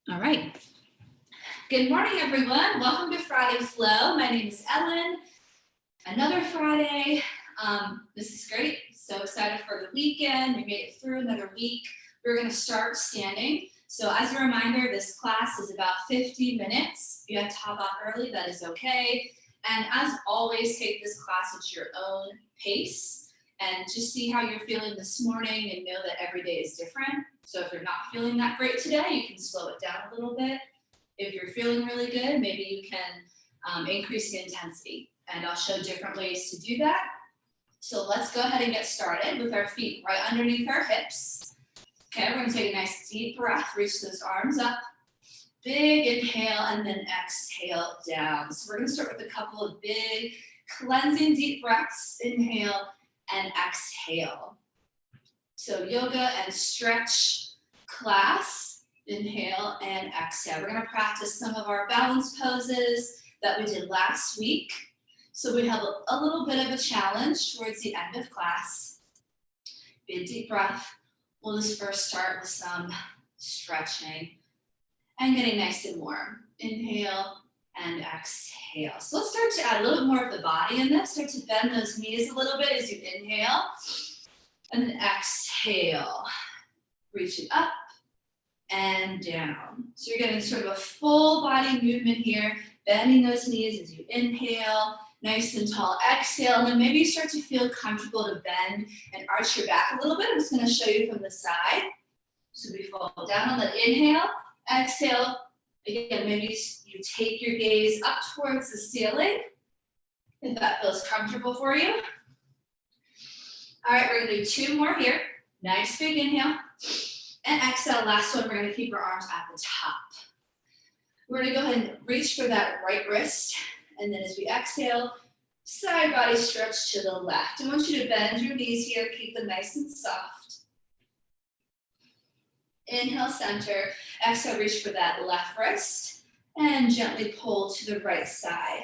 All right. Good morning, everyone. Welcome to Friday Flow. My name is Ellen. Another Friday. This is great. So excited for the weekend. We made it through another week. We're going to start standing. So as a reminder, this class is about 50 minutes. If you have to hop off early, that is okay. And as always, take this class at your own pace and just see how you're feeling this morning and know that every day is different. So if you're not feeling that great today, you can slow it down a little bit. If you're feeling really good, maybe you can increase the intensity. And I'll show different ways to do that. So let's go ahead and get started with our feet right underneath our hips. Okay, we're gonna take a nice deep breath, reach those arms up. Big inhale and then exhale down. So we're gonna start with a couple of big cleansing deep breaths. Inhale and exhale. So yoga and stretch class. Inhale and exhale. We're gonna practice some of our balance poses that we did last week. So we have a little bit of a challenge towards the end of class. Big deep breath. We'll just first start with some stretching and getting nice and warm. Inhale and exhale. So let's start to add a little more of the body in this. Start to bend those knees a little bit as you inhale. And then exhale. Reach it up and down. So you're getting sort of a full body movement here, bending those knees as you inhale, nice and tall. Exhale, and then maybe you start to feel comfortable to bend and arch your back a little bit. I'm just gonna show you from the side. So we fall down on the inhale, exhale. Again, maybe you take your gaze up towards the ceiling, if that feels comfortable for you. All right, we're gonna do two more here. Nice big inhale. And exhale, last one, we're gonna keep our arms at the top. We're gonna go ahead and reach for that right wrist. And then as we exhale, side body stretch to the left. I want you to bend your knees here, keep them nice and soft. Inhale, center. Exhale, reach for that left wrist. And gently pull to the right side.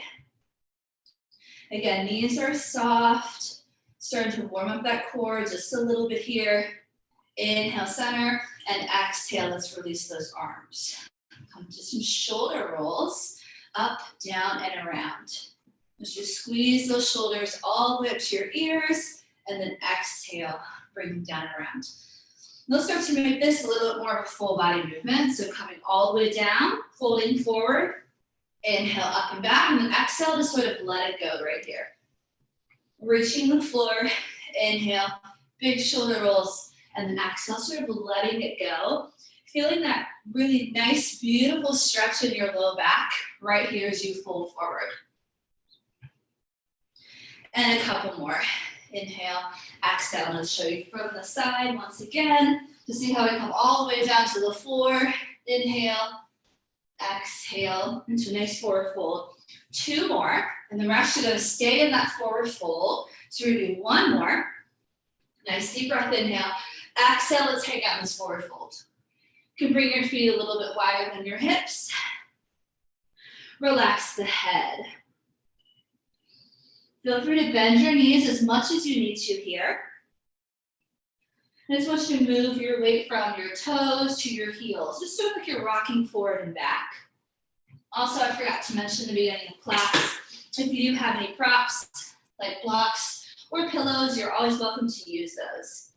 Again, knees are soft. Starting to warm up that core just a little bit here. Inhale, center, and exhale, let's release those arms. Come to some shoulder rolls, up, down, and around. Let's just squeeze those shoulders all the way up to your ears, and then exhale, bring them down and around. Let's start to make this a little bit more of a full body movement. So coming all the way down, folding forward, inhale, up and back, and then exhale to sort of let it go right here. Reaching the floor, inhale, big shoulder rolls, and then exhale, sort of letting it go. Feeling that really nice, beautiful stretch in your low back right here as you fold forward. And a couple more. Inhale, exhale, and I'll show you from the side once again to see how we come all the way down to the floor. Inhale, exhale, into a nice forward fold. Two more, and then we're actually gonna stay in that forward fold. So we're gonna do one more. Nice deep breath, inhale. Exhale, let's hang out in this forward fold. You can bring your feet a little bit wider than your hips. Relax the head. Feel free to bend your knees as much as you need to here. I just want you to move your weight from your toes to your heels. Just feel like you're rocking forward and back. Also, I forgot to mention at the beginning of class, if you do have any props, like blocks or pillows, you're always welcome to use those.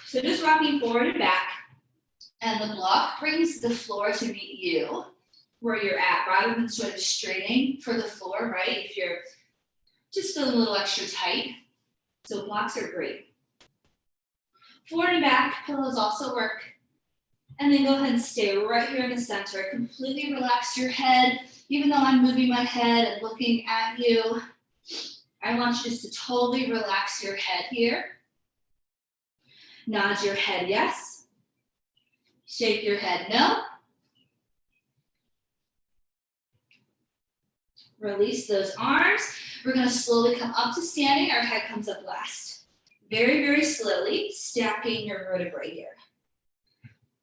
So just rocking forward and back, and the block brings the floor to meet you where you're at, rather than sort of straining for the floor, right? If you're just feeling a little extra tight. So blocks are great. Forward and back, pillows also work. And then go ahead and stay right here in the center. Completely relax your head. Even though I'm moving my head and looking at you, I want you just to totally relax your head here. Nod your head yes. Shake your head no. Release those arms. We're gonna slowly come up to standing. Our head comes up last. Very, very slowly, stacking your vertebrae here.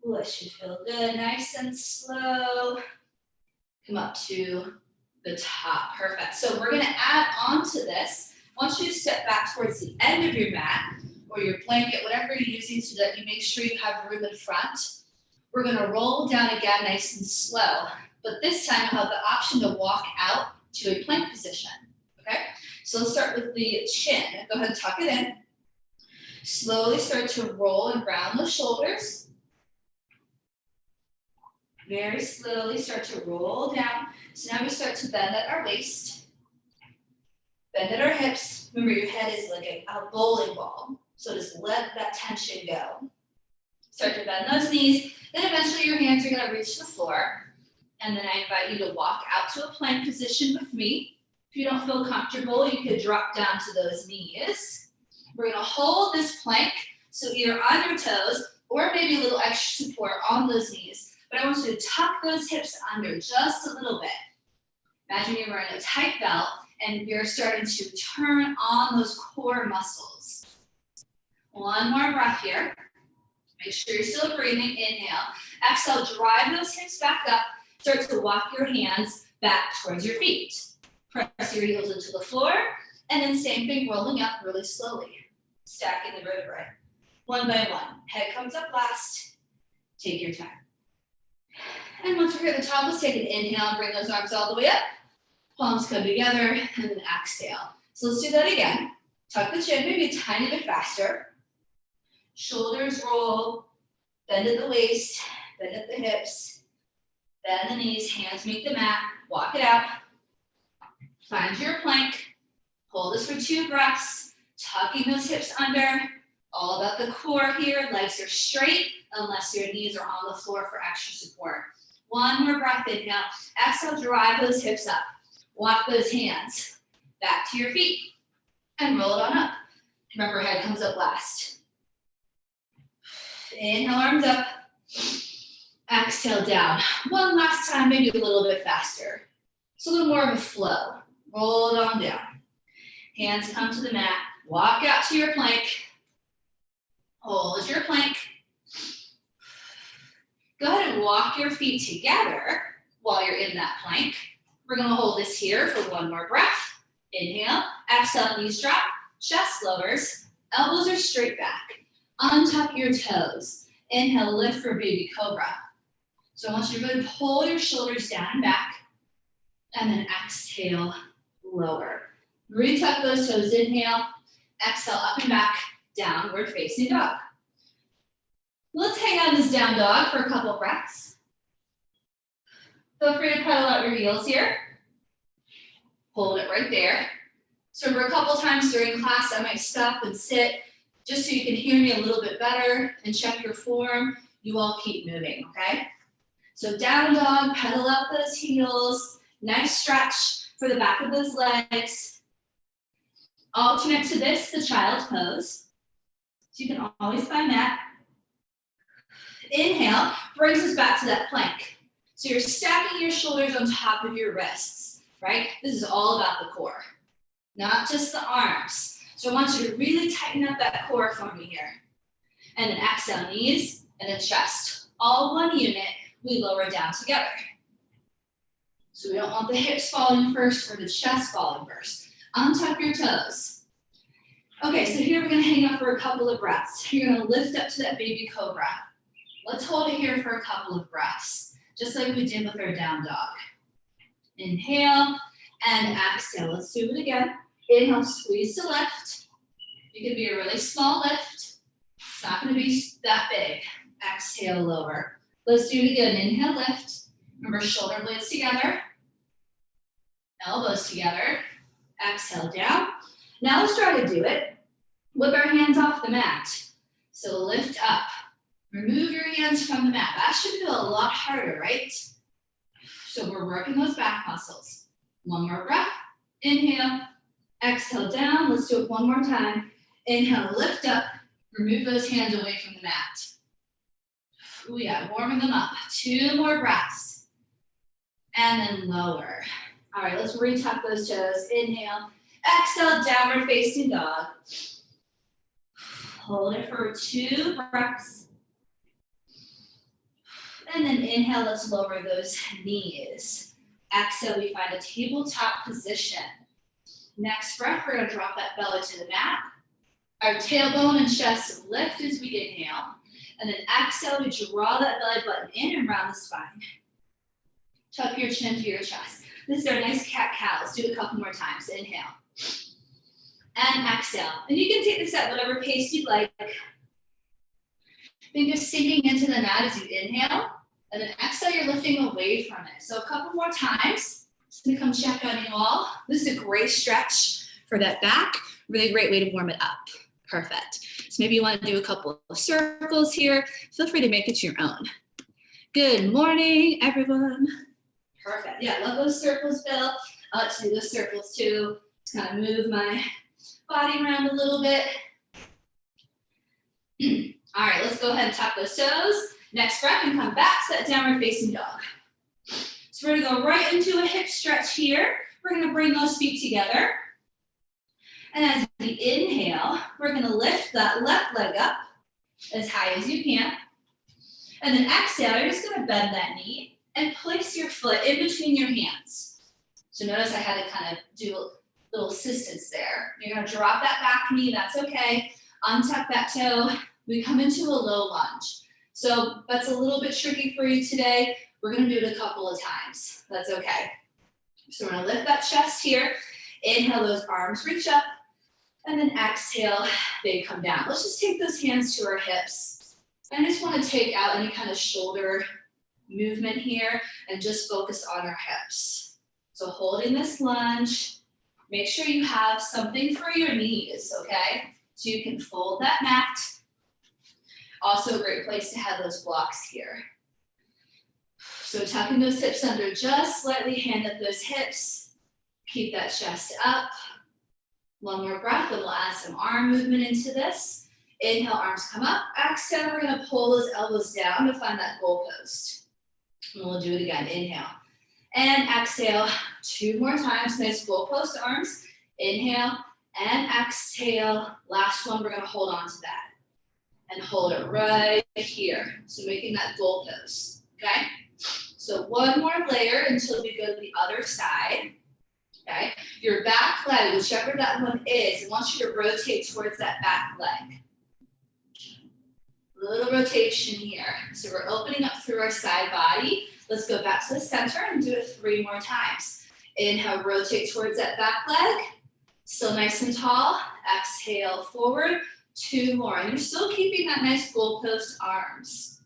Ooh, that should feel good. Nice and slow. Come up to the top. Perfect. So we're going to add on to this. I want you to step back towards the end of your mat or your blanket, whatever you're using, so that you make sure you have room in front. We're gonna roll down again nice and slow, but this time you'll have the option to walk out to a plank position, okay? So let's start with the chin. Go ahead and tuck it in. Slowly start to roll and round the shoulders. Very slowly start to roll down. So now we start to bend at our waist. Bend at our hips. Remember, your head is like a bowling ball. So just let that tension go. Start to bend those knees. Then eventually your hands are gonna reach the floor. And then I invite you to walk out to a plank position with me. If you don't feel comfortable, you could drop down to those knees. We're gonna hold this plank, so either on your toes or maybe a little extra support on those knees. But I want you to tuck those hips under just a little bit. Imagine you're wearing a tight belt and you're starting to turn on those core muscles. One more breath here. Make sure you're still breathing. Inhale. Exhale, drive those hips back up. Start to walk your hands back towards your feet. Press your heels into the floor. And then same thing, rolling up really slowly. Stacking the vertebrae. One by one. Head comes up last. Take your time. And once we're here at the top, let's take an inhale and bring those arms all the way up. Palms come together and then exhale. So let's do that again. Tuck the chin, maybe a tiny bit faster. Shoulders roll, bend at the waist, bend at the hips, bend the knees, hands meet the mat, walk it out. Find your plank, hold this for 2 breaths, tucking those hips under, all about the core here, legs are straight unless your knees are on the floor for extra support. One more breath, inhale, exhale, drive those hips up, walk those hands back to your feet and roll it on up. Remember, head comes up last. Inhale, arms up. Exhale, down. One last time, maybe a little bit faster. It's a little more of a flow. Roll it on down. Hands come to the mat. Walk out to your plank. Hold your plank. Go ahead and walk your feet together while you're in that plank. We're going to hold this here for one more breath. Inhale. Exhale, knees drop. Chest lowers. Elbows are straight back. Untuck your toes. Inhale, lift for baby cobra. So I want you to really pull your shoulders down and back. And then exhale, lower. Retuck those toes. Inhale, exhale, up and back, downward facing dog. Let's hang out in this down dog for a couple breaths. Feel free to pedal out your heels here. Hold it right there. So for a couple times during class, I might stop and sit just so you can hear me a little bit better and check your form. You all keep moving, okay? So down dog, pedal out those heels. Nice stretch for the back of those legs. Alternate to this, the child's pose. So you can always find that. Inhale, brings us back to that plank. So you're stacking your shoulders on top of your wrists, right? This is all about the core, not just the arms. So I want you to really tighten up that core for me here. And then exhale, knees, and then chest. All one unit, we lower down together. So we don't want the hips falling first or the chest falling first. Untuck your toes. Okay, so here we're gonna hang out for a couple of breaths. You're gonna lift up to that baby cobra. Let's hold it here for a couple of breaths, just like we did with our down dog. Inhale and exhale. Let's do it again. Inhale, squeeze to lift. It can be a really small lift. It's not gonna be that big. Exhale, lower. Let's do it again. Inhale, lift. Remember, shoulder blades together. Elbows together. Exhale, down. Now let's try to do it with our hands off the mat. So lift up. Remove your hands from the mat. That should feel a lot harder, right? So we're working those back muscles. One more breath. Inhale. Exhale, down. Let's do it one more time. Inhale, lift up. Remove those hands away from the mat. Ooh, yeah, warming them up. 2 more breaths. And then lower. All right, let's retuck those toes. Inhale. Exhale, downward facing dog. Hold it for 2 breaths. And then inhale, let's lower those knees. Exhale, we find a tabletop position. Next breath, we're gonna drop that belly to the mat. Our tailbone and chest lift as we inhale. And then exhale to draw that belly button in and round the spine. Tuck your chin to your chest. This is our nice cat-cow. Let's do it a couple more times. Inhale. And exhale. And you can take this at whatever pace you'd like. Then just sinking into the mat as you inhale. And then exhale, you're lifting away from it. So a couple more times. Just gonna come check on you all. This is a great stretch for that back. Really great way to warm it up. Perfect. So maybe you want to do a couple of circles here. Feel free to make it your own. Good morning, everyone. Perfect. Yeah, love those circles, Bill. I like to do those circles too. Just kind of move my body around a little bit. All right, let's go ahead and tap those toes. Next breath and come back to that downward facing dog. So we're gonna go right into a hip stretch here. We're gonna bring those feet together. And as we inhale, we're gonna lift that left leg up as high as you can. And then exhale, you're just gonna bend that knee and place your foot in between your hands. So notice I had to kind of do a little assistance there. You're gonna drop that back knee, that's okay. Untuck that toe. We come into a low lunge. So that's a little bit tricky for you today. We're gonna do it a couple of times. That's okay. So we're gonna lift that chest here. Inhale, those arms reach up. And then exhale, they come down. Let's just take those hands to our hips. I just want to take out any kind of shoulder movement here and just focus on our hips. So holding this lunge, make sure you have something for your knees, okay? So you can fold that mat. Also a great place to have those blocks here. So tucking those hips under, just slightly hand up those hips. Keep that chest up. One more breath, and we'll add some arm movement into this. Inhale, arms come up. Exhale, we're gonna pull those elbows down to find that goalpost. And we'll do it again, inhale. And exhale, 2 more times, nice goalpost arms. Inhale and exhale. Last one, we're gonna hold on to that. And hold it right here. So making that goalpost, okay? So one more layer until we go to the other side. Okay, your back leg, whichever that one is, I want you to rotate towards that back leg. Little rotation here. So we're opening up through our side body. Let's go back to the center and do it 3 more times. Inhale, rotate towards that back leg. Still nice and tall. Exhale, forward. 2 more. And you're still keeping that nice goalpost arms.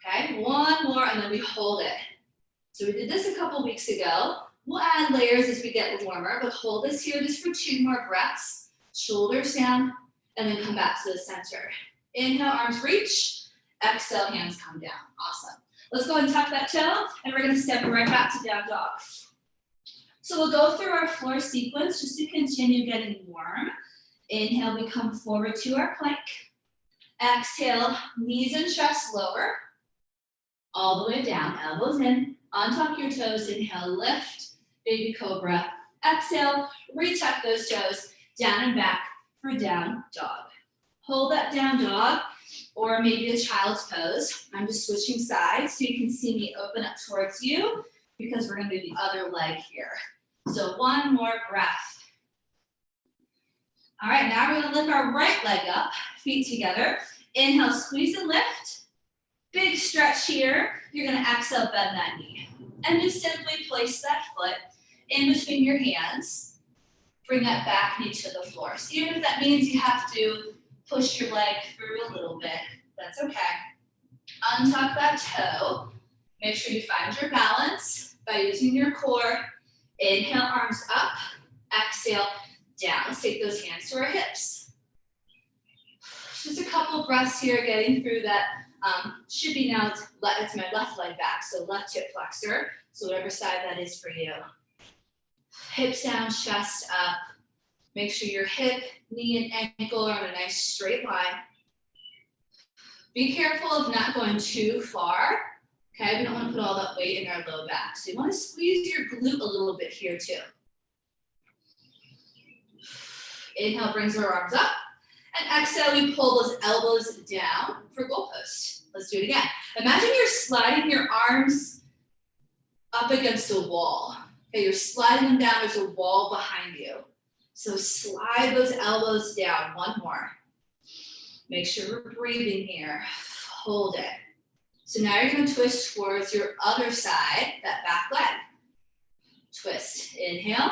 Okay, 1 more, and then we hold it. So we did this a couple weeks ago. We'll add layers as we get warmer, but hold this here just for 2 more breaths. Shoulders down, and then come back to the center. Inhale, arms reach. Exhale, hands come down. Awesome. Let's go ahead and tuck that toe, and we're gonna step right back to down dog. So we'll go through our floor sequence just to continue getting warm. Inhale, we come forward to our plank. Exhale, knees and chest lower. All the way down, elbows in. Untuck your toes, inhale, lift. Baby cobra. Exhale, retuck those toes, down and back for down dog. Hold that down dog, or maybe a child's pose. I'm just switching sides so you can see me open up towards you because we're gonna do the other leg here. So 1 more breath. All right, now we're gonna lift our right leg up, feet together. Inhale, squeeze and lift. Big stretch here. You're gonna exhale, bend that knee. And just simply place that foot in between your hands. Bring that back knee to the floor. So even if that means you have to push your leg through a little bit, that's okay. Untuck that toe. Make sure you find your balance by using your core. Inhale, arms up. Exhale, down. Let's take those hands to our hips. Just a couple breaths here, getting through that. Should be now, it's my left leg back, so left hip flexor. So whatever side that is for you. Hips down, chest up. Make sure your hip, knee, and ankle are on a nice straight line. Be careful of not going too far. Okay, we don't want to put all that weight in our low back. So you want to squeeze your glute a little bit here too. Inhale, brings our arms up. And exhale, we pull those elbows down for goalpost. Let's do it again. Imagine you're sliding your arms up against a wall. Okay, you're sliding them down, there's a wall behind you. So slide those elbows down, 1 more. Make sure we're breathing here. hold it. So now you're gonna twist towards your other side, that back leg. Twist, inhale.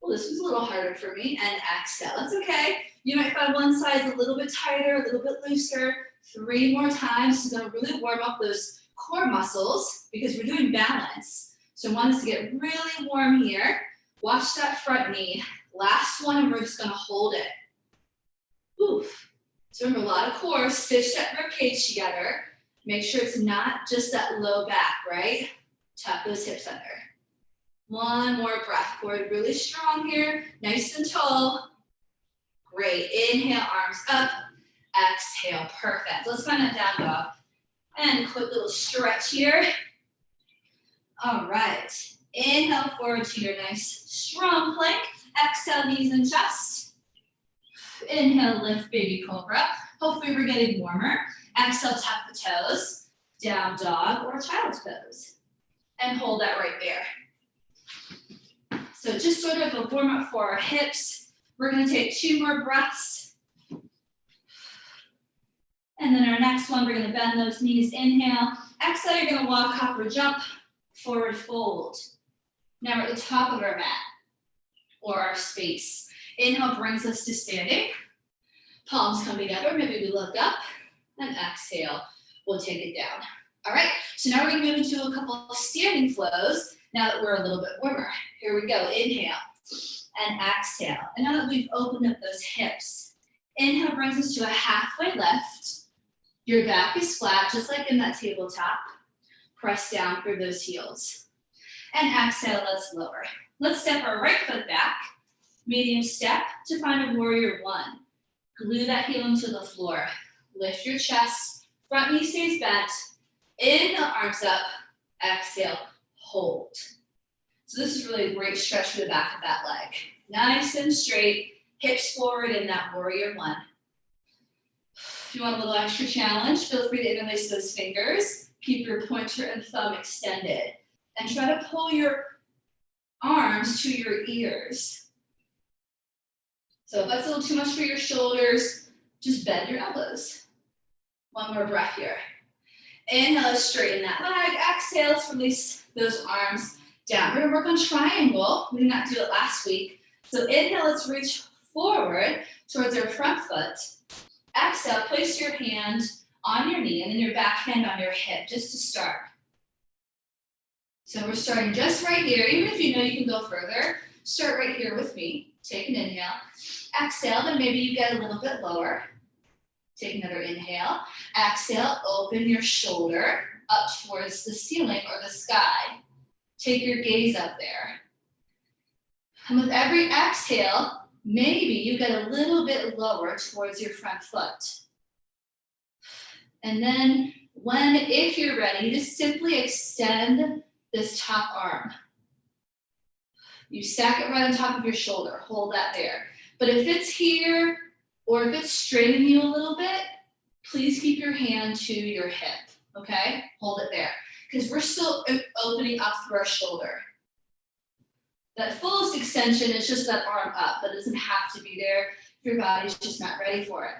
Well, this was a little harder for me, and exhale, that's okay. You might find one side is a little bit tighter, a little bit looser. 3 more times, it's gonna really warm up those core muscles because we're doing balance. So I want us to get really warm here. Watch that front knee. Last one, and we're just gonna hold it. Oof. So remember, a lot of core, stitch that rib cage together. Make sure it's not just that low back, right? Tuck those hips under. One more breath. Core really strong here, nice and tall. Great, inhale, arms up. Exhale, perfect. Let's find that down dog. And quick little stretch here. All right, inhale forward to your nice strong plank. Exhale, knees and chest. Inhale, lift, baby cobra. Hopefully we're getting warmer. Exhale, tap the toes. Down dog or child's pose. And hold that right there. So just sort of a warm up for our hips. We're gonna take 2 more breaths. And then our next one, we're gonna bend those knees, inhale. Exhale, you're gonna walk, hop, or jump, forward fold. Now we're at the top of our mat, or our space. Inhale brings us to standing. Palms come together, maybe we look up, and exhale, we'll take it down. All right, so now we're gonna move into a couple of standing flows, now that we're a little bit warmer. Here we go, inhale, and exhale. And now that we've opened up those hips, inhale brings us to a halfway lift. Your back is flat, just like in that tabletop. Press down through those heels. And exhale, let's lower. Let's step our right foot back, medium step to find a warrior 1. Glue that heel into the floor. Lift your chest, front knee stays bent. Inhale, arms up, exhale, hold. So this is really a great stretch for the back of that leg. Nice and straight, hips forward in that warrior 1. If you want a little extra challenge, feel free to interlace those fingers. Keep your pointer and thumb extended. And try to pull your arms to your ears. So if that's a little too much for your shoulders, just bend your elbows. One more breath here. Inhale, let's straighten that leg. Exhale, let's release those arms down. We're gonna work on triangle. We did not do it last week. So inhale, let's reach forward towards our front foot. Exhale, place your hand on your knee and then your back hand on your hip, just to start. So we're starting just right here. Even if you know you can go further, start right here with me. Take an inhale. Exhale, then maybe you get a little bit lower. Take another inhale. Exhale, open your shoulder up towards the ceiling or the sky. Take your gaze up there. And with every exhale, maybe you get a little bit lower towards your front foot. And then if you're ready, just simply extend this top arm. You stack it right on top of your shoulder. Hold that there. But if it's here or if it's straining you a little bit, please keep your hand to your hip, okay? Hold it there. Because we're still opening up through our shoulder. That fullest extension is just that arm up. That doesn't have to be there if your body's just not ready for it.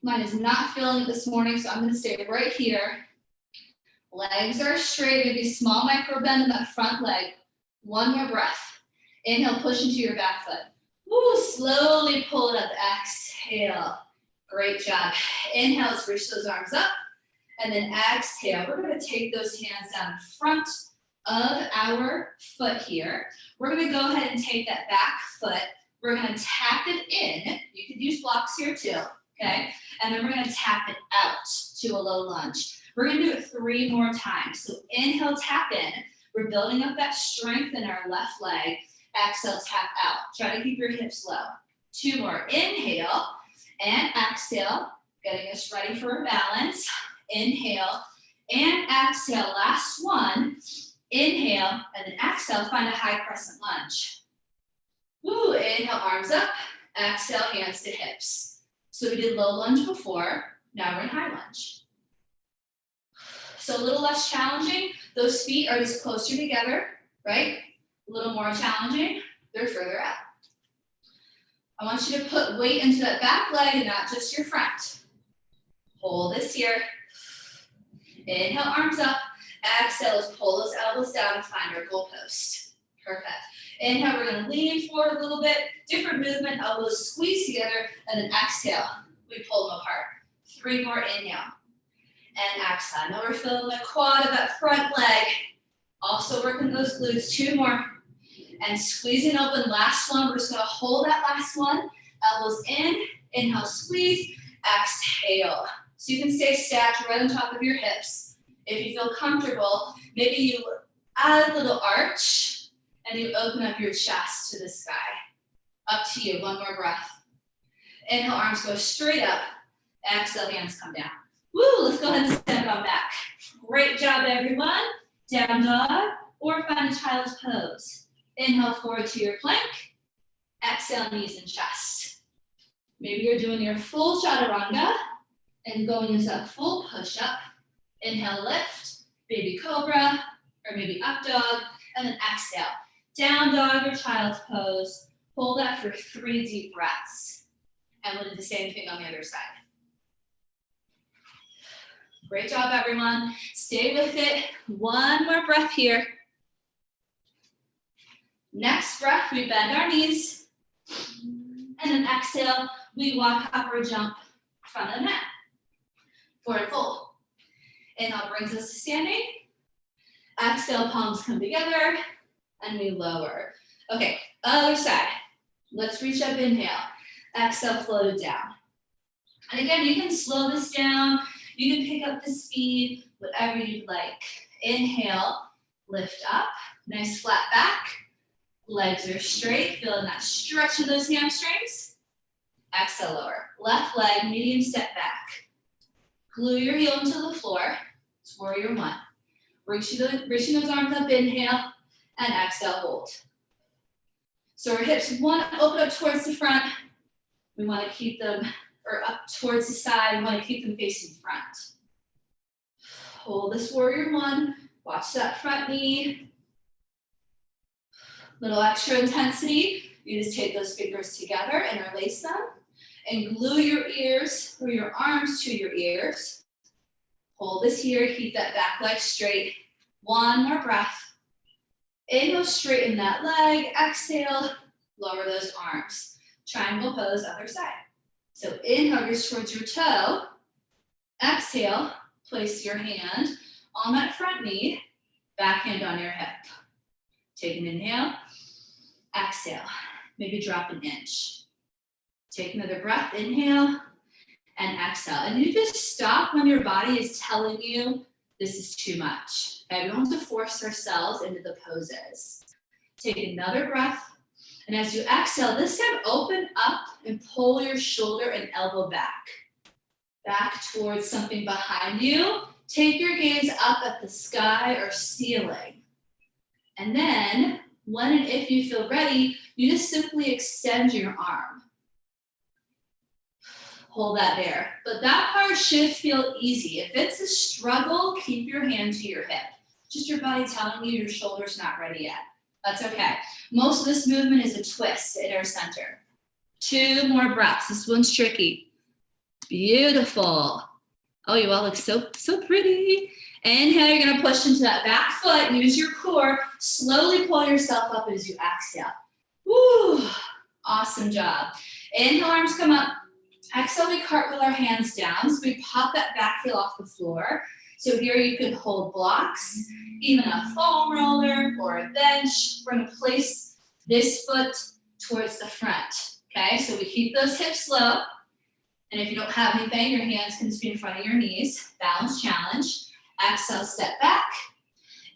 Mine is not feeling it this morning, so I'm gonna stay right here. Legs are straight, maybe a small micro bend in that front leg. One more breath. Inhale, push into your back foot. Woo, slowly pull it up, exhale. Great job. Inhale, let's reach those arms up. And then exhale, we're gonna take those hands down in front of our foot here. We're gonna go ahead and take that back foot. We're gonna tap it in. You could use blocks here too, okay? And then we're gonna tap it out to a low lunge. We're gonna do it 3 more times. So inhale, tap in. We're building up that strength in our left leg. Exhale, tap out. Try to keep your hips low. 2 more. Inhale and exhale, getting us ready for a balance. Inhale and exhale. Last one. Inhale and then exhale, find a high crescent lunge. Woo, inhale, arms up. Exhale, hands to hips. So we did low lunge before. Now we're in high lunge. So a little less challenging. Those feet are just closer together, right? A little more challenging, they're further out. I want you to put weight into that back leg and not just your front. Hold this here. Inhale, arms up. Exhale, let's pull those elbows down and find our goalpost. Perfect. Inhale, we're gonna lean forward a little bit. Different movement, elbows squeeze together, and then exhale, we pull them apart. 3 more, inhale. And exhale. Now we're feeling the quad of that front leg. Also working those glutes. 2 more. And squeezing open, last one. We're just gonna hold that last one. Elbows in, inhale, squeeze, exhale. So you can stay stacked right on top of your hips. If you feel comfortable, maybe you add a little arch and you open up your chest to the sky. Up to you, 1 more breath. Inhale, arms go straight up. Exhale, hands come down. Woo, let's go ahead and step it on back. Great job, everyone. Down dog or find a child's pose. Inhale forward to your plank. Exhale, knees and chest. Maybe you're doing your full chaturanga and going into a full push-up. Inhale, lift, baby cobra, or maybe up dog, and then exhale. Down dog or child's pose. Hold that for 3 deep breaths. And we'll do the same thing on the other side. Great job, everyone. Stay with it. 1 more breath here. Next breath, we bend our knees. And then exhale, we walk up or jump front of the mat. Forward fold. Inhale brings us to standing. Exhale, palms come together. And we lower. Okay, other side. Let's reach up, inhale. Exhale, float it down. And again, you can slow this down. You can pick up the speed, whatever you'd like. Inhale, lift up. Nice flat back. Legs are straight. Feeling that stretch of those hamstrings. Exhale, lower. Left leg, medium step back. Glue your heel into the floor. It's warrior 1. Reaching those arms up, inhale. And exhale, hold. So our hips want to open up towards the front. We want to keep them, or up towards the side. We want to keep them facing front. Hold this warrior 1. Watch that front knee. Little extra intensity. You just take those fingers together, interlace them, and glue your ears or your arms to your ears. Hold this here. Keep that back leg straight. 1 more breath. Inhale, straighten that leg. Exhale, lower those arms. Triangle pose, other side. So inhale, reach towards your toe. Exhale, place your hand on that front knee, back hand on your hip. Take an inhale. Exhale, maybe drop an inch. Take another breath, inhale, and exhale. And you just stop when your body is telling you this is too much. Okay, we don't have to force ourselves into the poses. Take another breath. And as you exhale, this time open up and pull your shoulder and elbow back. Back towards something behind you. Take your gaze up at the sky or ceiling. And then, when and if you feel ready, you just simply extend your arm. Hold that there. But that part should feel easy. If it's a struggle, keep your hand to your hip. Just your body telling you your shoulder's not ready yet. That's okay. Most of this movement is a twist in our center. 2 more breaths. This one's tricky. Beautiful. Oh, you all look so pretty. Inhale, you're gonna push into that back foot. Use your core. Slowly pull yourself up as you exhale. Woo, awesome job. Inhale, arms come up. Exhale, we cartwheel our hands down. So we pop that back heel off the floor. So here you could hold blocks, even a foam roller or a bench. We're gonna place this foot towards the front, okay? So we keep those hips low. And if you don't have anything, your hands can just be in front of your knees. Balance challenge. Exhale, step back.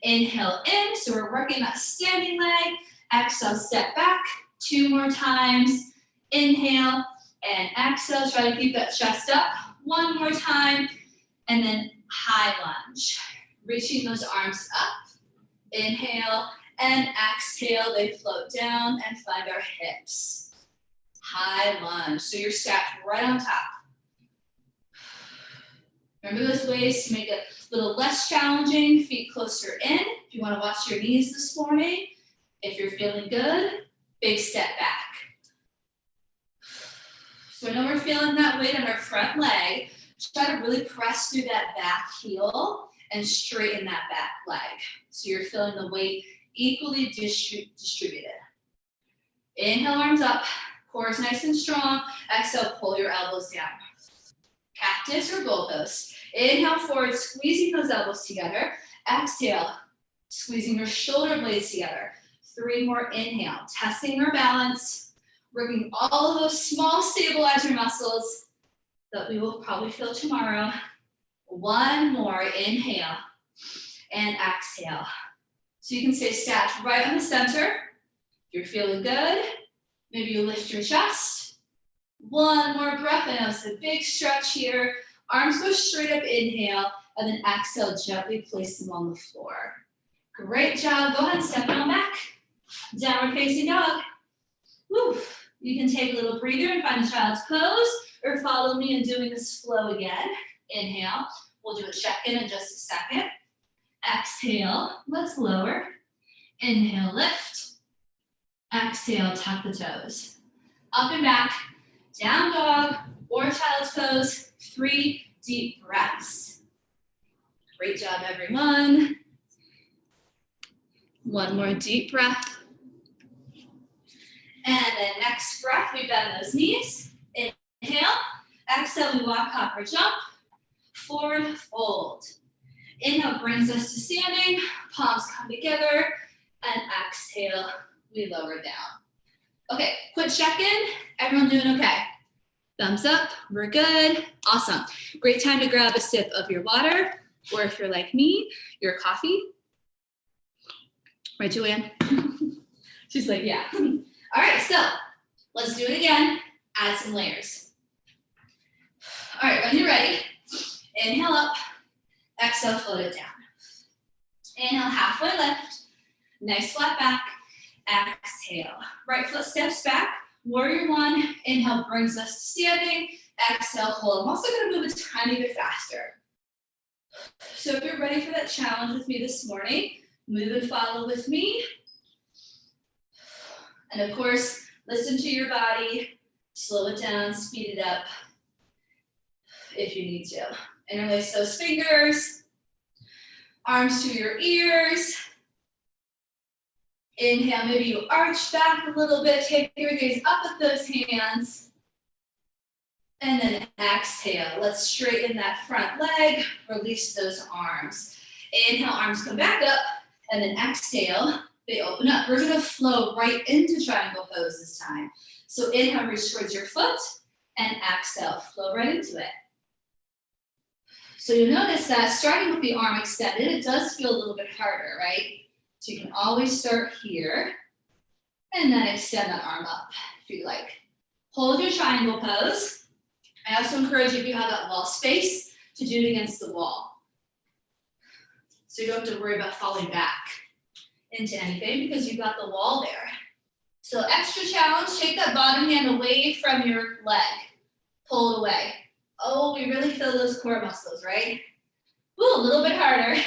Inhale in, so we're working that standing leg. Exhale, step back. 2 more times. Inhale and exhale. Try to keep that chest up. 1 more time. And then high lunge. Reaching those arms up. Inhale and exhale. They float down and find our hips. High lunge. So you're stacked right on top. Remember those ways to make it a little less challenging. Feet closer in. If you want to watch your knees this morning. If you're feeling good, big step back. So I know we're feeling that weight on our front leg. Try to really press through that back heel and straighten that back leg. So you're feeling the weight equally distributed. Inhale, arms up, core is nice and strong. Exhale, pull your elbows down. Cactus or goalpost. Inhale forward, squeezing those elbows together. Exhale, squeezing your shoulder blades together. 3 more, inhale, testing our balance, working all of those small stabilizer muscles that we will probably feel tomorrow. 1 more, inhale, and exhale. So you can stay stacked right on the center. If you're feeling good, maybe you lift your chest. 1 more breath, I know it's a big stretch here. Arms go straight up, inhale, and then exhale, gently place them on the floor. Great job, go ahead and step it on back. Downward facing dog. Woo. You can take a little breather and find a child's pose, or follow me in doing this flow again. Inhale, we'll do a check-in in just a second. Exhale, let's lower. Inhale, lift. Exhale, tuck the toes. Up and back, down dog, or child's pose. 3 deep breaths. Great job, everyone. 1 more deep breath. And then next breath, we bend those knees. Inhale. Exhale, we walk, hop, or jump. Forward fold. Inhale brings us to standing. Palms come together. And exhale, we lower down. Okay, quick check-in. Everyone doing okay? Thumbs up, we're good. Awesome. Great time to grab a sip of your water, or if you're like me, your coffee. Right, Julianne? She's like, yeah. All right, so let's do it again. Add some layers. All right, when you're ready, inhale up, exhale, float it down. Inhale, halfway lift, nice flat back, exhale. Right foot steps back, warrior 1, inhale brings us to standing, exhale, hold. I'm also gonna move a tiny bit faster. So if you're ready for that challenge with me this morning, move and follow with me. And of course, listen to your body, slow it down, speed it up if you need to. Interlace those fingers, arms to your ears. Inhale, maybe you arch back a little bit, take your gaze up at those hands. And then exhale, let's straighten that front leg, release those arms. Inhale, arms come back up, and then exhale, they open up. We're gonna flow right into triangle pose this time. So inhale, reach towards your foot, and exhale, flow right into it. So you'll notice that starting with the arm extended, it does feel a little bit harder, right? So you can always start here, and then extend that arm up if you like. Hold your triangle pose. I also encourage you, if you have that wall space, to do it against the wall. So you don't have to worry about falling back into anything because you've got the wall there. So extra challenge, take that bottom hand away from your leg. Pull it away. Oh, we really feel those core muscles, right? Ooh, a little bit harder.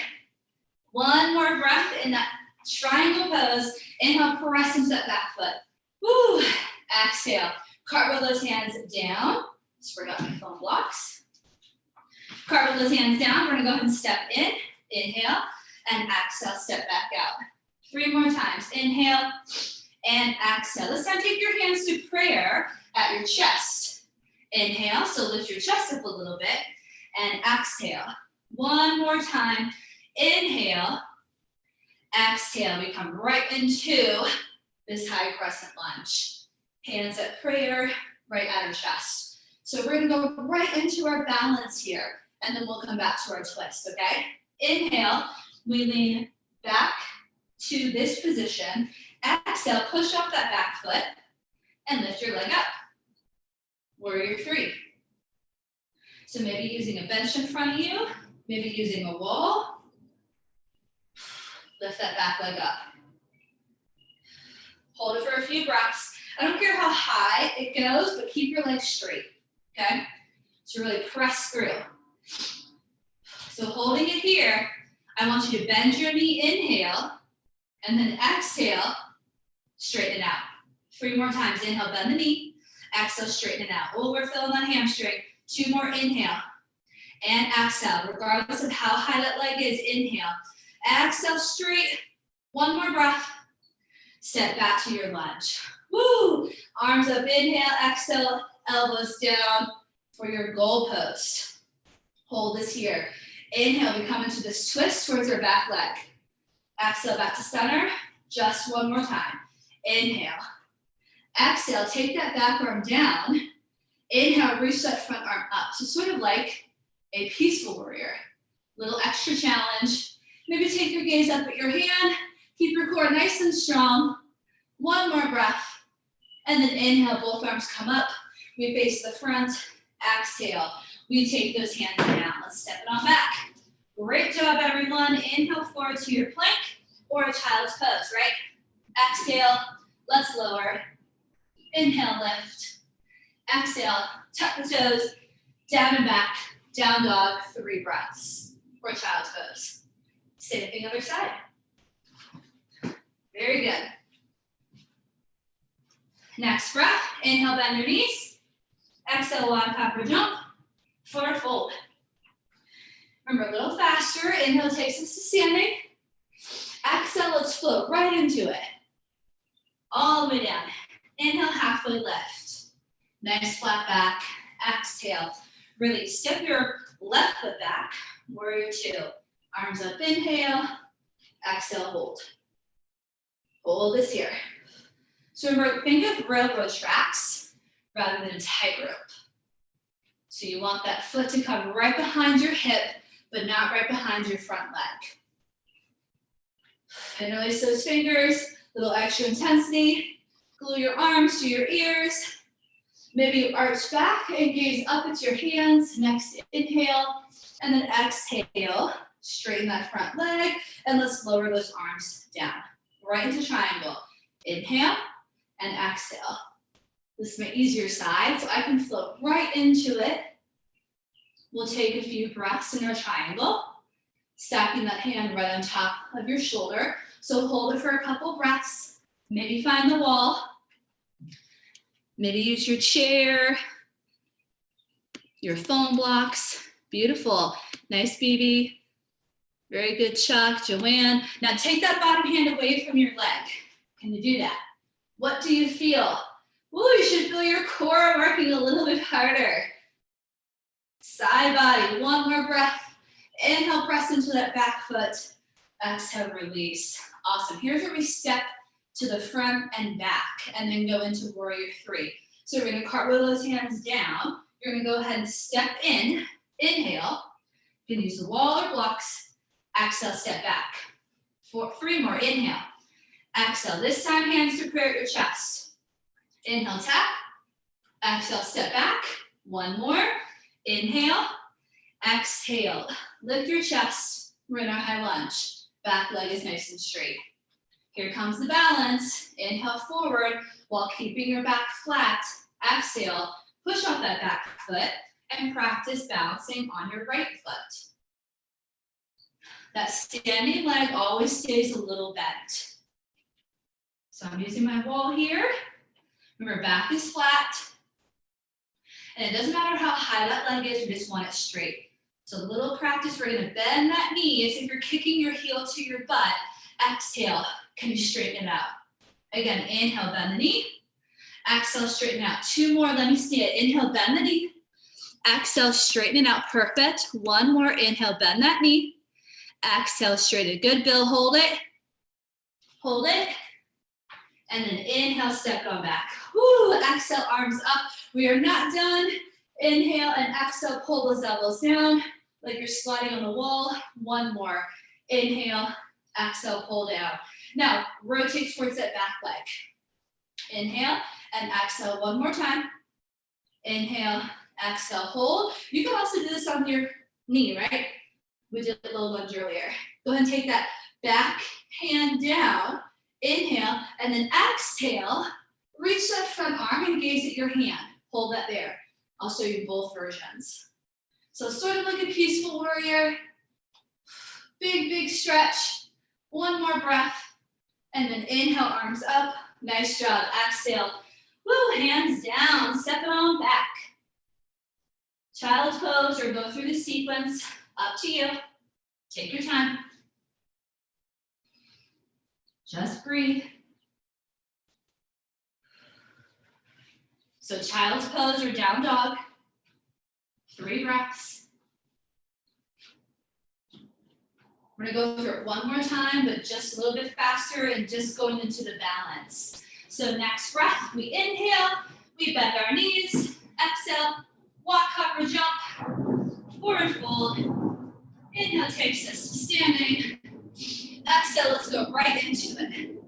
1 more breath in that triangle pose. Inhale, press into that back foot. Woo. Exhale, cartwheel those hands down. Spread out my phone blocks. Cartwheel those hands down. We're gonna go ahead and step in. Inhale, and exhale, step back out. 3 more times. Inhale, and exhale. This time, take your hands to prayer at your chest. Inhale, so lift your chest up a little bit, and exhale. 1 more time. Inhale, exhale. We come right into this high crescent lunge. Hands at prayer, right at our chest. So we're gonna go right into our balance here, and then we'll come back to our twist, okay? Inhale, we lean back to this position. Exhale, push off that back foot, and lift your leg up. Warrior 3. So maybe using a bench in front of you, maybe using a wall. Lift that back leg up. Hold it for a few breaths. I don't care how high it goes, but keep your legs straight, okay? So really press through. So holding it here, I want you to bend your knee, inhale, and then exhale, straighten it out. 3 more times, inhale, bend the knee, exhale, straighten it out. Oh, we're feeling that hamstring. 2 more, inhale, and exhale, regardless of how high that leg is. Inhale, exhale straight. One more breath. Step back to your lunge. Woo! Arms up, inhale, exhale, elbows down for your goal post. Hold this here. Inhale, we come into this twist towards our back leg. Exhale, back to center. Just one more time. Inhale. Exhale, take that back arm down. Inhale, reach that front arm up. So sort of like a peaceful warrior. Little extra challenge. Maybe take your gaze up at your hand. Keep your core nice and strong. One more breath. And then inhale, both arms come up. We face the front. Exhale. We take those hands down. Let's step it on back. Great job, everyone. Inhale forward to your plank or a child's pose, right? Exhale. Let's lower. Inhale, lift. Exhale, tuck the toes, down and back, down dog, 3 breaths, or child's pose. Same thing other side. Very good. Next breath, inhale, bend your knees. Exhale, wide pop or jump, forward fold. Remember, a little faster. Inhale takes us to standing. Exhale, let's float right into it. All the way down. Inhale, halfway lift. Nice flat back. Exhale. Release. Step your left foot back. Warrior 2. Arms up. Inhale. Exhale. Hold. Hold this here. So remember, think of railroad tracks rather than a tightrope. So you want that foot to come right behind your hip, but not right behind your front leg. And release those fingers. Little extra intensity. Glue your arms to your ears. Maybe you arch back and gaze up at your hands. Next, inhale, and then exhale. Straighten that front leg, and let's lower those arms down. Right into triangle. Inhale, and exhale. This is my easier side, so I can float right into it. We'll take a few breaths in our triangle. Stacking that hand right on top of your shoulder. So hold it for a couple breaths. Maybe find the wall. Maybe use your chair, your phone blocks. Beautiful. Nice, BB. Very good, Chuck, Joanne. Now take that bottom hand away from your leg. Can you do that? What do you feel? Ooh, you should feel your core working a little bit harder. Side body, one more breath. Inhale, press into that back foot. Exhale, release. Awesome. Here's where we step to the front and back, and then go into warrior 3. So we're gonna cartwheel those hands down. You're gonna go ahead and step in. Inhale. You can use the wall or blocks. Exhale, step back. 3 more. Inhale. Exhale. This time, hands to prayer at your chest. Inhale, tap. Exhale, step back. 1 more. Inhale. Exhale. Lift your chest. We're in our high lunge. Back leg is nice and straight. Here comes the balance. Inhale forward while keeping your back flat. Exhale. Push off that back foot and practice balancing on your right foot. That standing leg always stays a little bent. So I'm using my wall here. Remember, back is flat. And it doesn't matter how high that leg is, we just want it straight. So a little practice, we're gonna bend that knee as if you're kicking your heel to your butt. Exhale, can you straighten it out? Again, inhale, bend the knee. Exhale, straighten it out. 2 more, let me see it. Inhale, bend the knee. Exhale, straighten it out, perfect. 1 more, inhale, bend that knee. Exhale, straighten it. Good, Bill, hold it. Hold it. And then inhale, step on back. Woo, exhale, arms up. We are not done. Inhale and exhale, pull those elbows down like you're sliding on the wall. 1 more. Inhale, exhale, pull down. Now, rotate towards that back leg. Inhale and exhale 1 more time. Inhale, exhale, hold. You can also do this on your knee, right? We did a little lunge earlier. Go ahead and take that back hand down. Inhale, and then exhale. Reach that front arm and gaze at your hand. Hold that there. I'll show you both versions. So sort of like a peaceful warrior. Big, big stretch. 1 more breath. And then inhale, arms up. Nice job. Exhale. Woo, hands down. Step it on back. Child's pose or go through the sequence, up to you. Take your time. Just breathe. So child's pose or down dog. 3 breaths. We're gonna go through it one more time, but just a little bit faster and just going into the balance. So next breath, we inhale, we bend our knees, exhale, walk, hover, jump, forward fold. Inhale takes us to standing. Exhale, let's go right into it.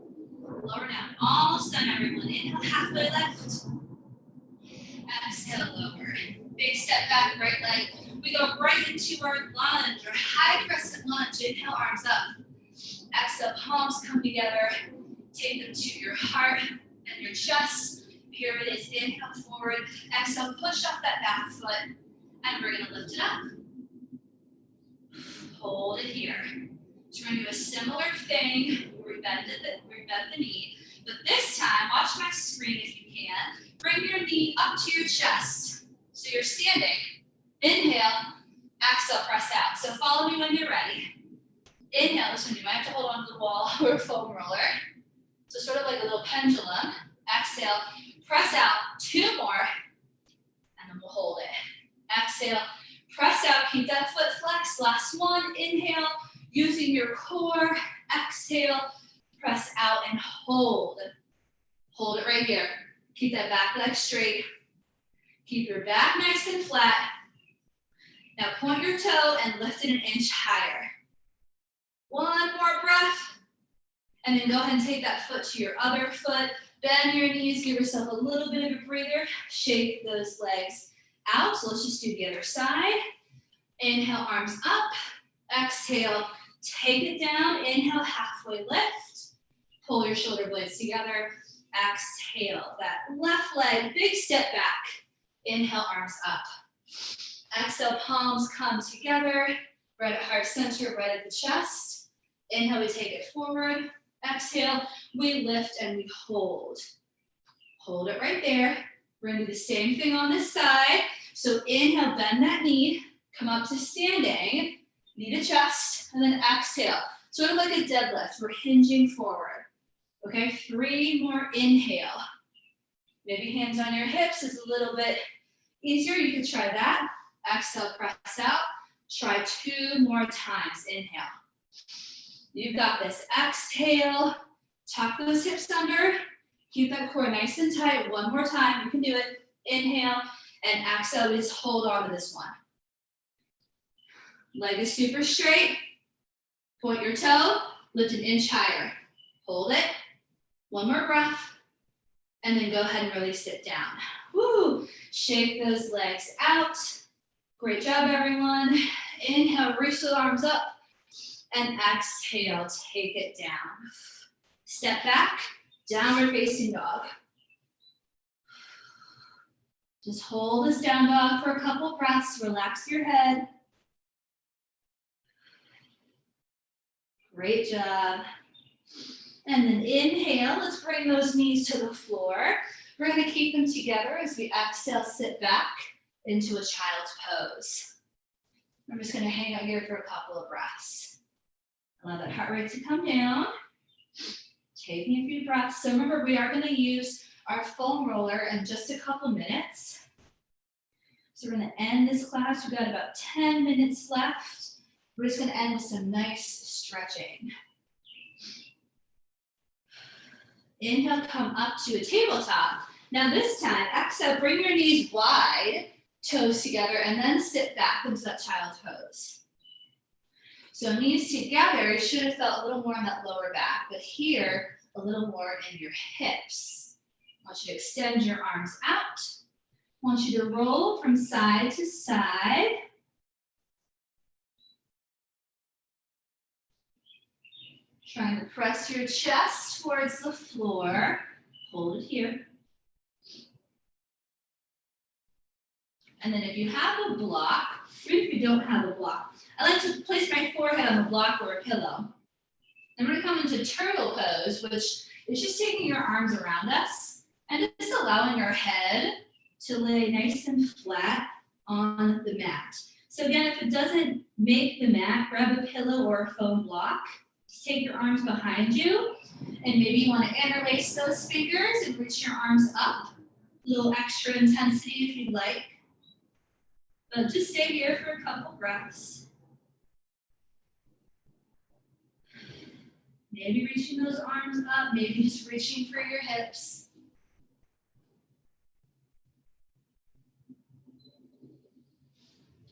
Lower down, almost done everyone. Inhale, halfway lift. Exhale, lower. Big step back, right leg. We go right into our lunge, or high crescent lunge. Inhale, arms up. Exhale, palms come together. Take them to your heart and your chest. Here it is, inhale forward. Exhale, push off that back foot. And we're gonna lift it up. Hold it here. So we're gonna do a similar thing where we bend the knee. But this time, watch my screen if you can. Bring your knee up to your chest. So you're standing. Inhale, exhale, press out. So follow me when you're ready. Inhale, this one you might have to hold on to the wall or a foam roller. So sort of like a little pendulum. Exhale, press out, 2 more, and then we'll hold it. Exhale, press out, keep that foot flexed. Last one, inhale, using your core. Exhale, press out and hold. Hold it right here. Keep that back leg straight. Keep your back nice and flat. Now point your toe and lift it an inch higher. 1 more breath. And then go ahead and take that foot to your other foot. Bend your knees, give yourself a little bit of a breather. Shake those legs out. So let's just do the other side. Inhale, arms up. Exhale, take it down. Inhale, halfway lift. Pull your shoulder blades together. Exhale, that left leg, big step back. Inhale, arms up. Exhale, palms come together. Right at heart center, right at the chest. Inhale, we take it forward. Exhale, we lift and we hold. Hold it right there. We're gonna do the same thing on this side. So inhale, bend that knee, come up to standing, knee to chest, and then exhale. Sort of like a deadlift, we're hinging forward. Okay, 3 more, inhale. Maybe hands on your hips is a little bit easier, you could try that. Exhale, press out. Try 2 more times, inhale. You got this. Exhale, tuck those hips under. Keep that core nice and tight. 1 more time, you can do it. Inhale, and exhale, just hold on to this one. Leg is super straight. Point your toe, lift an inch higher. Hold it. 1 more breath. And then go ahead and release it down. Woo! Shake those legs out. Great job, everyone. Inhale, reach the arms up. And exhale, take it down. Step back, downward facing dog. Just hold this down dog for a couple breaths. Relax your head. Great job. And then inhale, let's bring those knees to the floor. We're gonna keep them together as we exhale, sit back into a child's pose. I'm just gonna hang out here for a couple of breaths. Allow that heart rate to come down. Taking a few breaths. So remember, we are gonna use our foam roller in just a couple minutes. So we're gonna end this class. We've got about 10 minutes left. We're just gonna end with some nice stretching. Inhale, come up to a tabletop. Now this time, exhale, bring your knees wide, toes together, and then sit back into that child's pose. So knees together, you should have felt a little more in that lower back, but here, a little more in your hips. I want you to extend your arms out. I want you to roll from side to side. Trying to press your chest towards the floor. Hold it here. And then if you have a block, or if you don't have a block, I like to place my forehead on a block or a pillow. And we're gonna come into turtle pose, which is just taking your arms around us and just allowing our head to lay nice and flat on the mat. So again, if it doesn't make the mat, grab a pillow or a foam block. Just take your arms behind you, and maybe you want to interlace those fingers and reach your arms up. A little extra intensity if you'd like. But just stay here for a couple breaths. Maybe reaching those arms up, maybe just reaching for your hips.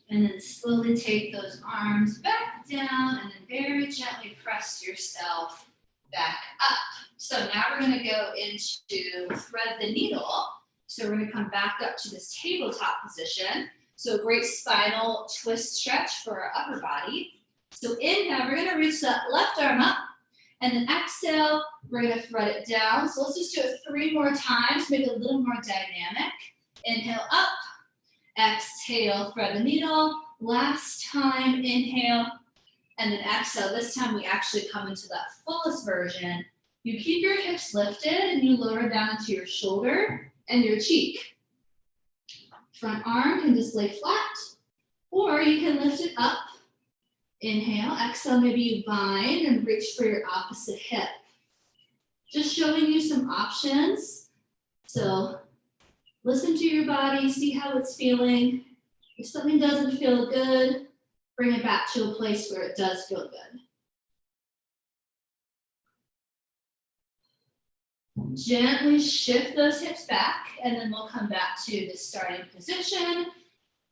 And then slowly take those arms back down and then very gently press yourself back up. So now we're going to go into thread the needle. So we're going to come back up to this tabletop position. So a great spinal twist stretch for our upper body. So inhale, we're going to reach that left arm up. And then exhale, we're going to thread it down. So let's just do it 3 more times, make it a little more dynamic. Inhale up. Exhale, thread the needle. Last time, inhale, and then exhale. This time we actually come into that fullest version. You keep your hips lifted and you lower down into your shoulder and your cheek. Front arm can just lay flat, or you can lift it up. Inhale, exhale, maybe you bind and reach for your opposite hip. Just showing you some options. So listen to your body, see how it's feeling. If something doesn't feel good, bring it back to a place where it does feel good. Gently shift those hips back, and then we'll come back to the starting position.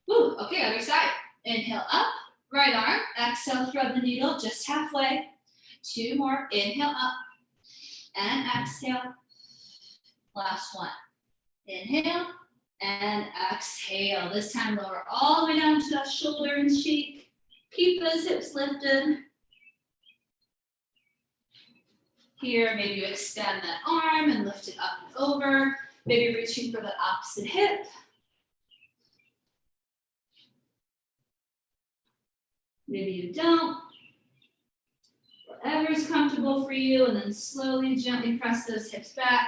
Woo, okay, other side. Inhale up, right arm. Exhale, thread the needle just halfway. 2 more. Inhale up, and exhale. Last one. Inhale and exhale. This time lower all the way down to that shoulder and cheek. Keep those hips lifted. Here, maybe you extend that arm and lift it up and over. Maybe reaching for the opposite hip. Maybe you don't. Whatever is comfortable for you, and then slowly, gently press those hips back.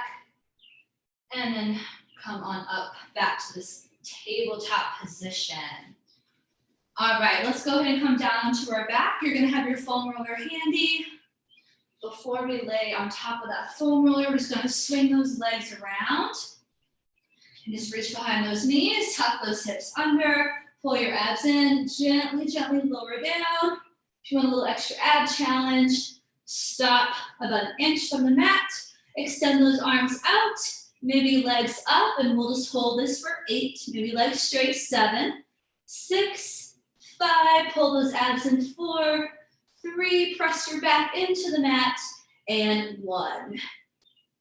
And then come on up back to this tabletop position. All right, let's go ahead and come down to our back. You're gonna have your foam roller handy. Before we lay on top of that foam roller, we're just gonna swing those legs around. And just reach behind those knees, tuck those hips under, pull your abs in, gently, gently lower down. If you want a little extra ab challenge, stop about 1 inch from the mat, extend those arms out. Maybe legs up, and we'll just hold this for 8. Maybe legs straight, 7, 6, 5. Pull those abs in 4, 3. Press your back into the mat, and 1.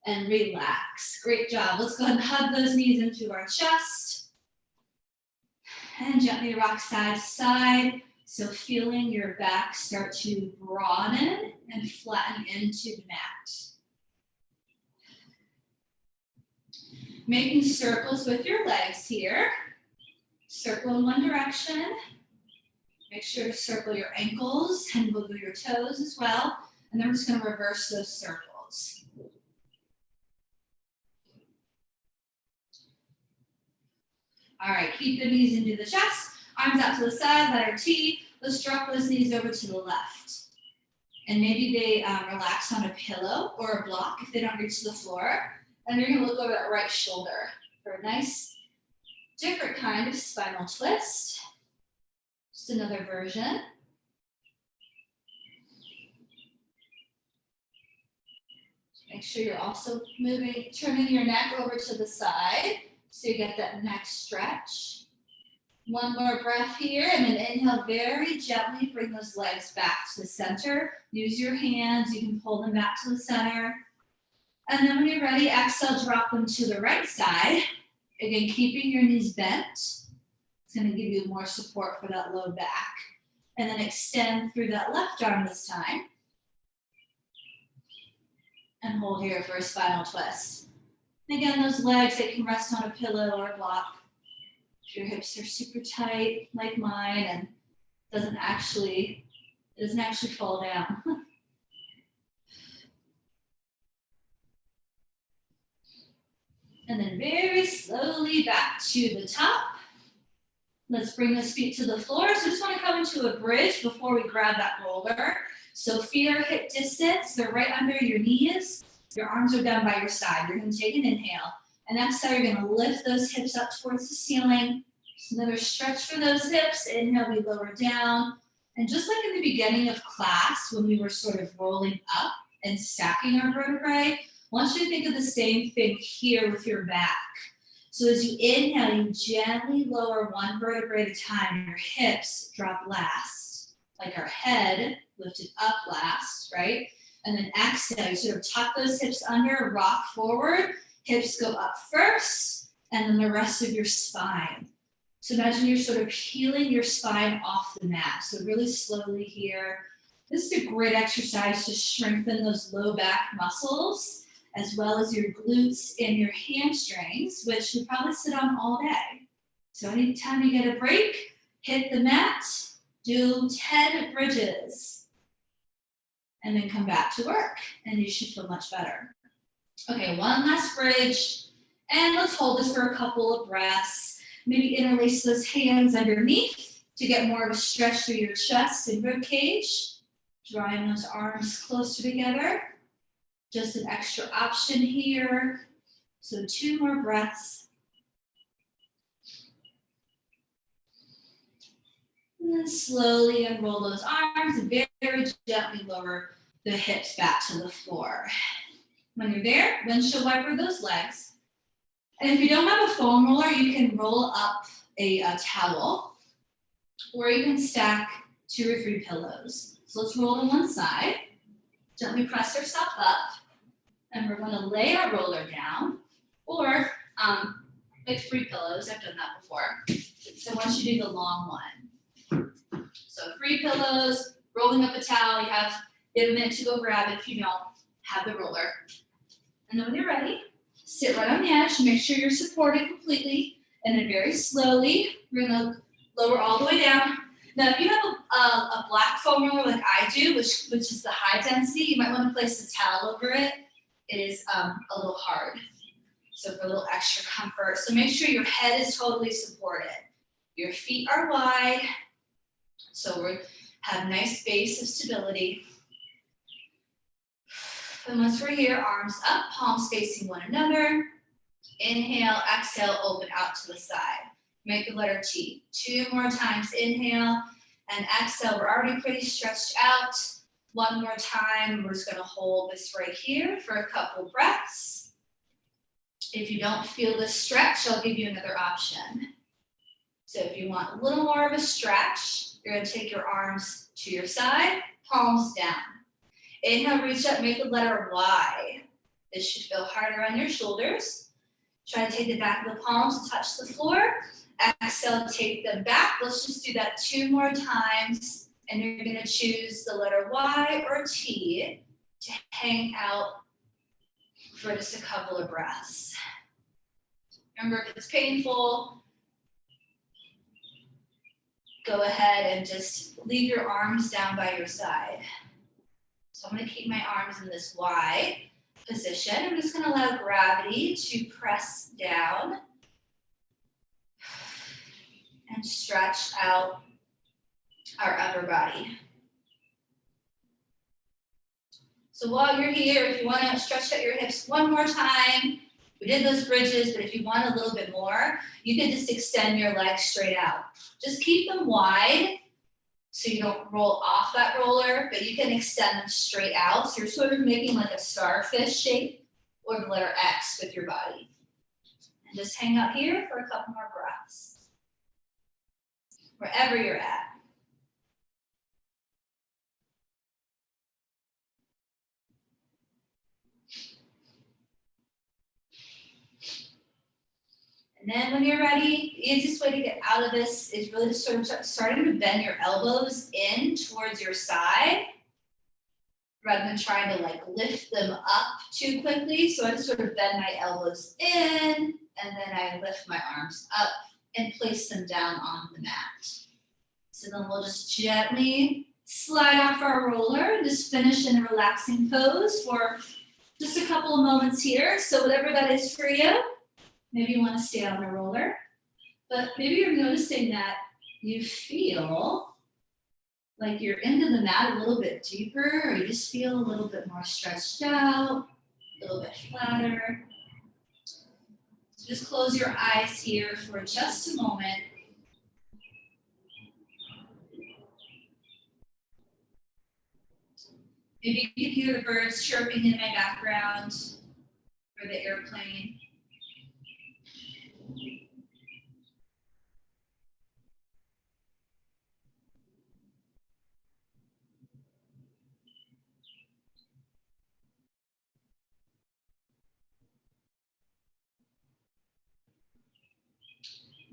And relax. Great job. Let's go ahead and hug those knees into our chest. And gently rock side to side. So feeling your back start to broaden and flatten into the mat. Making circles with your legs here. Circle in one direction. Make sure to circle your ankles and wiggle your toes as well. And then we're just going to reverse those circles. All right, keep the knees into the chest. Arms out to the side, letter T. Let's drop those knees over to the left. And maybe they relax on a pillow or a block if they don't reach the floor. And you're gonna look over that right shoulder for a nice, different kind of spinal twist. Just another version. Make sure you're also turning your neck over to the side so you get that neck stretch. 1 more breath here, and then inhale very gently, bring those legs back to the center. Use your hands, you can pull them back to the center. And then when you're ready, exhale, drop them to the right side. Again, keeping your knees bent. It's gonna give you more support for that low back. And then extend through that left arm this time. And hold here for a spinal twist. Again, those legs, they can rest on a pillow or a block. If your hips are super tight, like mine, and it doesn't actually fall down. And then very slowly back to the top. Let's bring those feet to the floor. So just want to come into a bridge before we grab that roller. So feet are hip distance, they're right under your knees. Your arms are down by your side. You're going to take an inhale. And exhale, you're going to lift those hips up towards the ceiling. Just another stretch for those hips. Inhale, we lower down. And just like in the beginning of class, when we were sort of rolling up and stacking our vertebrae, I want you to think of the same thing here with your back. So as you inhale, you gently lower one vertebrae at a time. Your hips drop last, like our head lifted up last, right? And then exhale, you sort of tuck those hips under, rock forward, hips go up first, and then the rest of your spine. So imagine you're sort of peeling your spine off the mat. So really slowly here. This is a great exercise to strengthen those low back muscles, as well as your glutes and your hamstrings, which you probably sit on all day. So anytime you get a break, hit the mat, do 10 bridges, and then come back to work, and you should feel much better. Okay, one last bridge, and let's hold this for a couple of breaths. Maybe interlace those hands underneath to get more of a stretch through your chest and rib cage. Drawing those arms closer together. Just an extra option here. So 2 more breaths. And then slowly unroll those arms and very gently lower the hips back to the floor. When you're there, windshield wiper those legs. And if you don't have a foam roller, you can roll up a towel, or you can stack 2 or 3 pillows. So let's roll to one side, gently press ourselves up, and we're gonna lay our roller down, or like 3 pillows, I've done that before. So once you do the long one. So 3 pillows, rolling up a towel, you have a minute to go grab it if you don't have the roller. And then when you're ready, sit right on the edge, make sure you're supported completely, and then very slowly, we're gonna lower all the way down. Now, if you have a black foam roller like I do, which is the high density, you might wanna place a towel over it. It is a little hard, so for a little extra comfort. So make sure your head is totally supported. Your feet are wide, so we have nice base of stability. And once we're here, arms up, palms facing one another. Inhale, exhale, open out to the side. Make the letter T. 2 more times, inhale and exhale. We're already pretty stretched out. 1 more time, we're just gonna hold this right here for a couple breaths. If you don't feel this stretch, I'll give you another option. So if you want a little more of a stretch, you're gonna take your arms to your side, palms down. Inhale, reach up, make the letter Y. This should feel harder on your shoulders. Try to take the back of the palms to touch the floor. Exhale, take them back. Let's just do that 2 more times. And you're gonna choose the letter Y or T to hang out for just a couple of breaths. Remember, if it's painful, go ahead and just leave your arms down by your side. So I'm gonna keep my arms in this Y position. I'm just gonna allow gravity to press down and stretch out our upper body. So while you're here, if you wanna stretch out your hips 1 more time, we did those bridges, but if you want a little bit more, you can just extend your legs straight out. Just keep them wide so you don't roll off that roller, but you can extend them straight out. So you're sort of making like a starfish shape or the letter X with your body. And just hang out here for a couple more breaths. Wherever you're at. And then when you're ready, the easiest way to get out of this is really just sort of starting to bend your elbows in towards your side rather than trying to like lift them up too quickly. So I just sort of bend my elbows in and then I lift my arms up and place them down on the mat. So then we'll just gently slide off our roller and just finish in a relaxing pose for just a couple of moments here. So whatever that is for you. Maybe you want to stay on the roller, But maybe you're noticing that you feel like you're into the mat a little bit deeper, or you just feel a little bit more stretched out, a little bit flatter. So just close your eyes here for just a moment. Maybe you can hear the birds chirping in my background, or the airplane.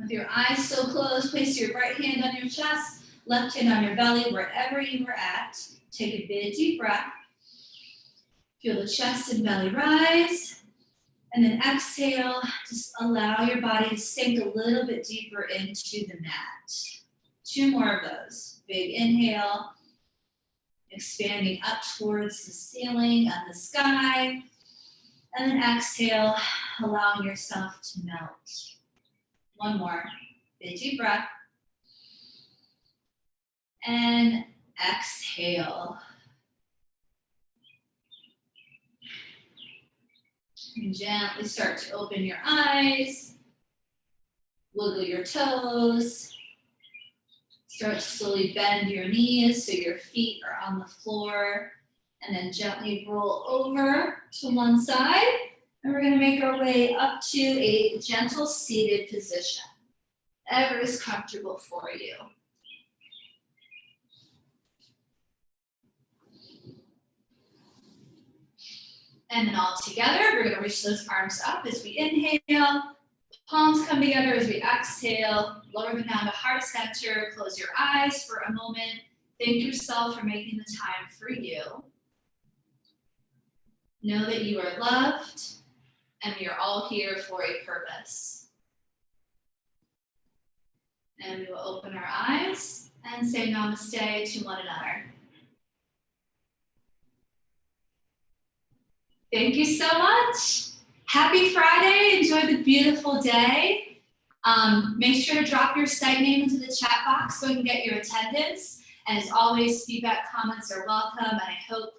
With your eyes still closed, place your right hand on your chest, left hand on your belly, wherever you were at. Take a big deep breath. Feel the chest and belly rise. And then exhale, just allow your body to sink a little bit deeper into the mat. 2 more of those. Big inhale, expanding up towards the ceiling and the sky. And then exhale, allowing yourself to melt. 1 more. Big deep breath. And exhale. And gently start to open your eyes. Wiggle your toes. Start to slowly bend your knees so your feet are on the floor. And then gently roll over to one side. And we're going to make our way up to a gentle seated position. Whatever is comfortable for you. And then all together, we're going to reach those arms up as we inhale. Palms come together as we exhale. Lower them down to heart center. Close your eyes for a moment. Thank yourself for making the time for you. Know that you are loved and we are all here for a purpose. And we will open our eyes and say namaste to one another. Thank you so much. Happy Friday. Enjoy the beautiful day. Make sure to drop your site name into the chat box so we can get your attendance. And as always, feedback, comments are welcome. And I hope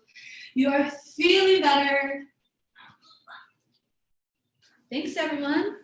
you are feeling better. Thanks, everyone.